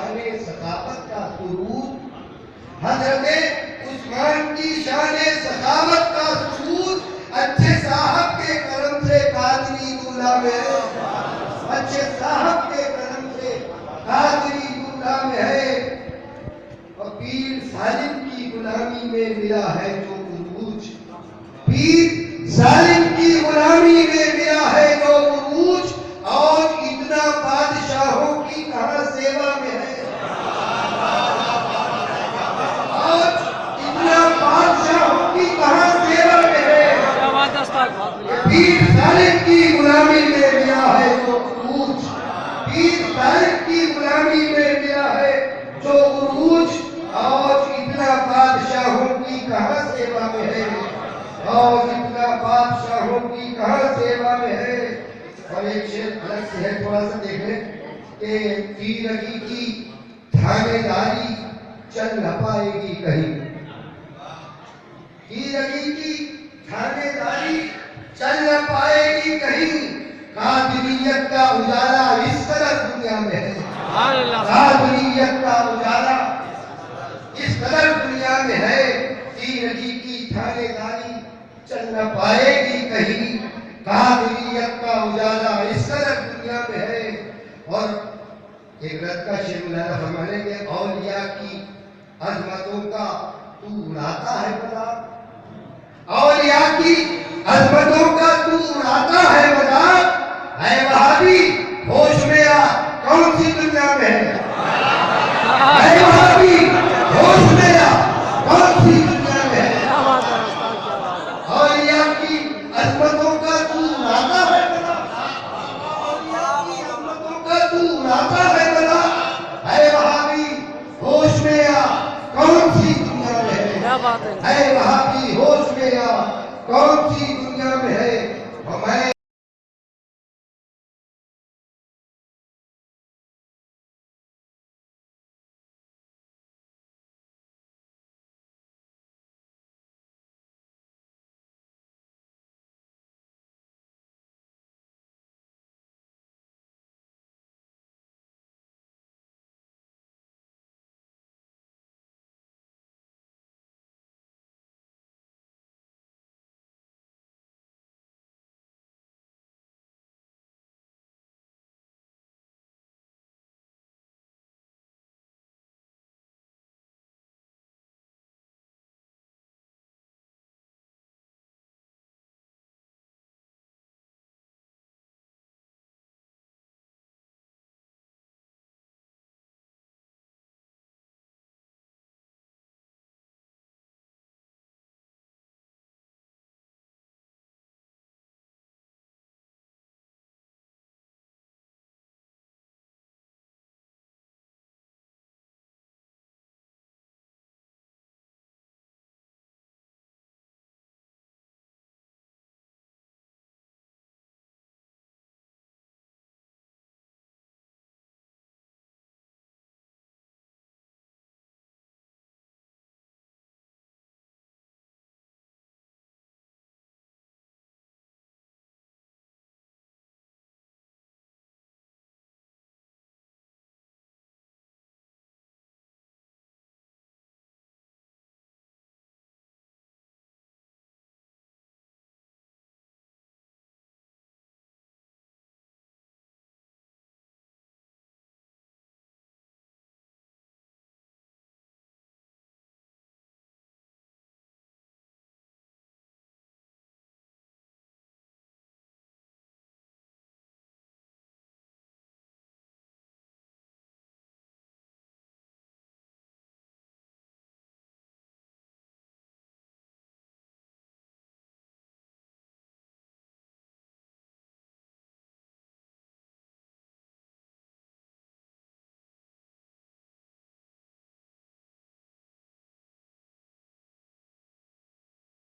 شان سخاوت کا سرود، حضرت عثمان کی شان سخاوت کا سرود اچھے صاحب کے کرم سے قادری دولہ میں ہے، اچھے صاحب کے کرم سے قادری دولہ میں ہے، اور پیر ظالم کی غلامی میں ملا ہے جو عروج، پیر ظالم کی غلامی میں ملا ہے جو عروج، اور اتنا بادشاہوں کی کہاں سیوا میں ہے، اور اتنا بادشاہوں کی کہاں سیوا میں ہے، پیر ظالم کی غلامی میں ملا ہے جو عروج، پیر ظالم کی غلامی میں ملا ہے جو عروج، اور اتنا بادشاہوں کی کہاں سیوا میں ہے، اور اتنا بادشاہوں کی کہاں سیوا میں ہے۔ اور ایک شعر الگ سے ہے، تھوڑا سا دیکھ لیں کہ تیرگی کی تھانے داری چل نہ پائے گی کہیں، تیرگی کی تھانے داری چل نہ پائے گی کہیں، قادریت کا اجالا اس قدر دنیا میں ہے، قادریت کا اجالا اس قدر دنیا میں ہے، تیرگی کی تھانے داری چل نہ پائے گی کہیں، قادریت کا اجالا اس قدر دنیا میں ہے۔ اور ایک رت کا شعر مولانا فرمانے کے اولیاء کی عظمتوں کا تو اڑاتا ہے مذاق، اولیاء کی عظمتوں کا تو اڑاتا ہے مذاق، اے وہابی ہوش میں آ کون سی دنیا میں ہے، اے وہابی ہوش میں آ کون سی دنیا میں ہے، اولیاء کی عظمتوں کا تو اڑاتا ہے مذاق، اولیاء کی عظمتوں کا تو اڑاتا ہے مذاق، اے وہابی ہوش میں آ کون سی دنیا میں ہے، اے وہابی ہوش میں آ کون سی